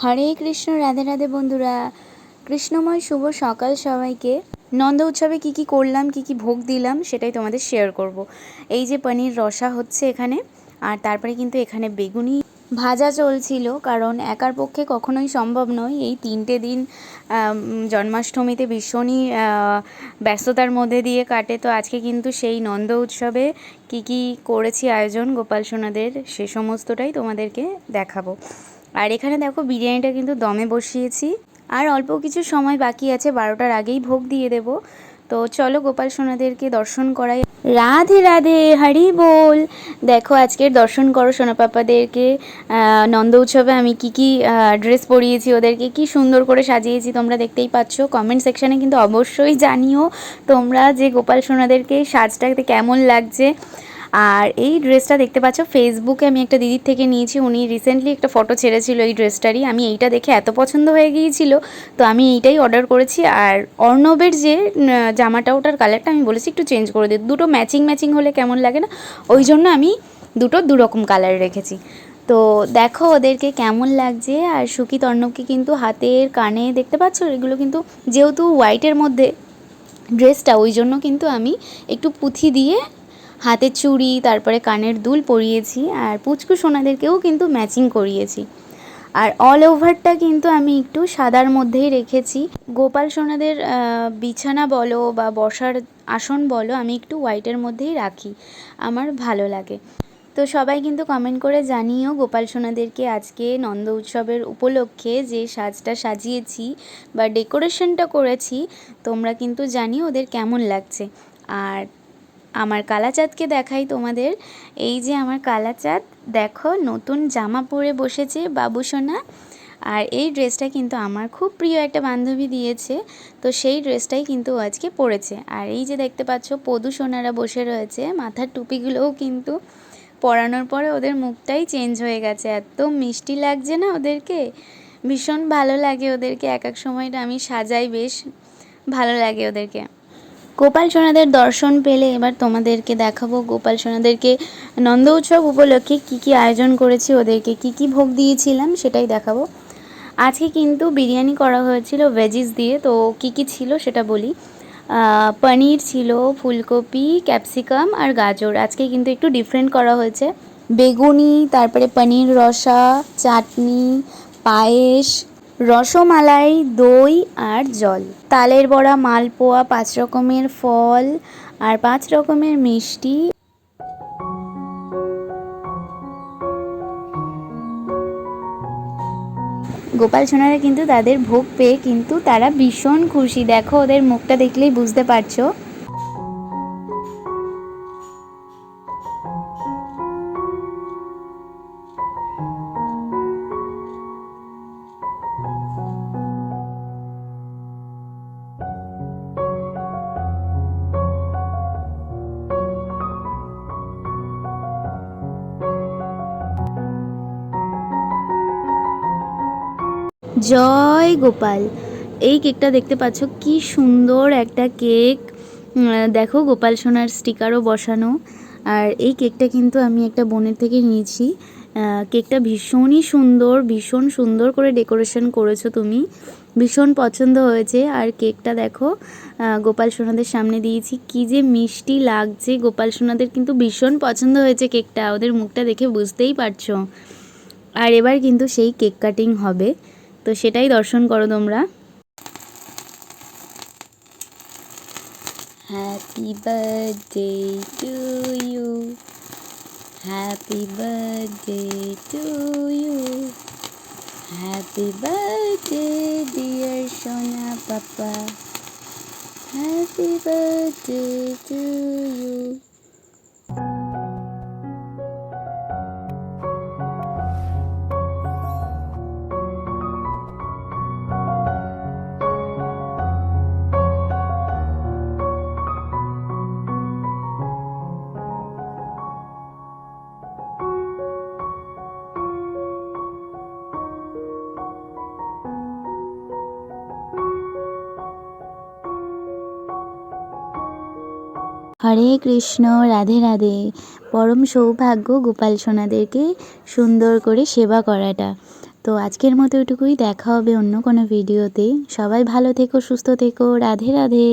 হরে কৃষ্ণ, রাধে রাধে বন্ধুরা। কৃষ্ণময় শুভ সকাল সবাইকে। নন্দ উৎসবে কি কি করলাম, কি কি ভোগ দিলাম সেটাই তোমাদের শেয়ার করব। এই যে পনির রসা হচ্ছে এখানে, আর তারপরে কিন্তু এখানে বেগুনি ভাজা চলছিল, কারণ একার পক্ষে কখনোই সম্ভব নয়। এই 3টে দিন জন্মাষ্টমীতে ভীষণই ব্যস্ততার মধ্যে দিয়ে কাটে। তো আজকে কিন্তু সেই নন্দ উৎসবে কি কি করেছি আয়োজন গোপাল সোনাদের, সে সমস্তটাই তোমাদেরকে দেখাবো। আর এখানে দেখো বিরিয়ানিটা কিন্তু দমে বসিয়েছি, আর অল্প কিছু সময় বাকি আছে, 12টার আগেই ভোগ দিয়ে দেব। তো চলো গোপাল সোনাদেরকে দর্শন করাই। রাধে রাধে, হরি বল। দেখো আজকের দর্শন করো সোনা পাপাদেরকে। নন্দ উৎসবে আমি কি কি ড্রেস পরিয়েছি ওদেরকে, কি সুন্দর করে সাজিয়েছি তোমরা দেখতেই পাচ্ছ। কমেন্ট সেকশানে কিন্তু অবশ্যই জানিও তোমরা যে গোপাল সোনাদেরকে সাজটাতে কেমন লাগছে। আর এই ড্রেসটা দেখতে পাচ্ছ ফেসবুকে আমি একটা দিদির থেকে নিয়েছি, উনি রিসেন্টলি একটা ফটো ছেড়েছিল এই ড্রেসটারই। আমি এইটা দেখে এত পছন্দ হয়ে গিয়েছিল, তো আমি এইটাই অর্ডার করেছি। আর অর্ণবের যে জামাটা, ওটার কালারটা আমি বলেছি একটু চেঞ্জ করে দিই, দুটো ম্যাচিং ম্যাচিং হলে কেমন লাগে না, ওই জন্য আমি দুটো দুরকম কালার রেখেছি। তো দেখো ওদেরকে কেমন লাগছে। আর সুকিত অর্ণবকে কিন্তু হাতের কানে দেখতে পাচ্ছ, এগুলো কিন্তু যেহেতু হোয়াইটের মধ্যে ড্রেসটা, ওই জন্য কিন্তু আমি একটু পুঁথি দিয়ে হাতের চুড়ি, তারপরে কানের দুল পরিয়েছি। আর পুচকু সোনাদেরকেও কিন্তু ম্যাচিং করিয়েছি। আর অল ওভারটা কিন্তু আমি একটু সাদার মধ্যেই রেখেছি। গোপাল সোনাদের বিছানা বলো বা বসার আসন বলো, আমি একটু হোয়াইটের মধ্যেই রাখি, আমার ভালো লাগে। তো সবাই কিন্তু কমেন্ট করে জানিও গোপাল সোনাদেরকে আজকে নন্দ উৎসবের উপলক্ষে যে সাজটা সাজিয়েছি বা ডেকোরেশনটা করেছি, তোমরা কিন্তু জানিও ওদের কেমন লাগছে। আর আমার কালাচাঁদকে দেখাই তোমাদের। এই যে আমার কালাচাঁদ, দেখো নতুন জামা পরে বসেছে বাবু সোনা। আর এই ড্রেসটা কিন্তু আমার খুব প্রিয় একটা বান্ধবী দিয়েছে, তো সেই ড্রেসটাই কিন্তু আজকে পরেছে। আর এই যে দেখতে পাচ্ছ পদু সোনারা বসে রয়েছে, মাথার টুপিগুলোও কিন্তু পরানোর পরে ওদের মুখটাই চেঞ্জ হয়ে গেছে, এত মিষ্টি লাগছে না ওদেরকে, ভীষণ ভালো লাগে ওদেরকে। এক এক সময়টা আমি সাজাই, বেশ ভালো লাগে ওদেরকে। গোপাল সোনাদের দর্শন পেলে এবার তোমাদেরকে দেখাবো গোপাল সোনাদেরকে নন্দ উৎসব উপলক্ষে কি কি আয়োজন করেছি, ওদেরকে কি কি ভোগ দিয়েছিলাম সেটাই দেখাবো। আজকে কিন্তু বিরিয়ানি করা হয়েছিল ভেজিস দিয়ে। তো কি কি ছিল সেটা বলি। পনির ছিল, ফুলকপি, ক্যাপসিকাম আর গাজর। আজকে কিন্তু একটু ডিফারেন্ট করা হয়েছে। বেগুনি, তারপরে পনির রসা, চাটনি, পায়েস, রসমালাই, দই আর জল, তালের বড়া, মালপোয়া, 5 রকমের ফল আর 5 রকমের মিষ্টি। গোপাল সোনারা কিন্তু তাদের ভোগ পেয়ে কিন্তু তারা ভীষণ খুশি, দেখো ওদের মুখটা দেখলেই বুঝতে পারছো। জয় গোপাল। এই কেকটা দেখতে পাচ্ছ কি সুন্দর একটা কেক, দেখো গোপাল সোনার স্টিকারও বসানো। আর এই কেকটা কিন্তু আমি একটা বোনের থেকে নিয়েছি। কেকটা ভীষণই সুন্দর, ভীষণ সুন্দর করে ডেকোরেশন করেছো তুমি, ভীষণ পছন্দ হয়েছে। আর কেকটা দেখো গোপাল সোনাদের সামনে দিয়েছি, কি যে মিষ্টি লাগছে। গোপাল সোনাদের কিন্তু ভীষণ পছন্দ হয়েছে কেকটা, ওদের মুখটা দেখে বুঝতেই পারছো। আর এবার কিন্তু সেই কেক কাটিং হবে, তো সেটাই দর্শন করো তোমরা। Happy birthday to you, happy birthday to you, happy birthday dear সোনা papa, happy birthday to you. Hare Krishna, Radhe Radhe. পরম সৌভাগ্য গোপাল সোনাদেরকে সুন্দর করে সেবা করাটা। তো আজকের মতো এটুকুই, দেখা হবে অন্য কোনো ভিডিওতে। সবাই ভালো থেকো, সুস্থ থেকো, রাধে রাধে।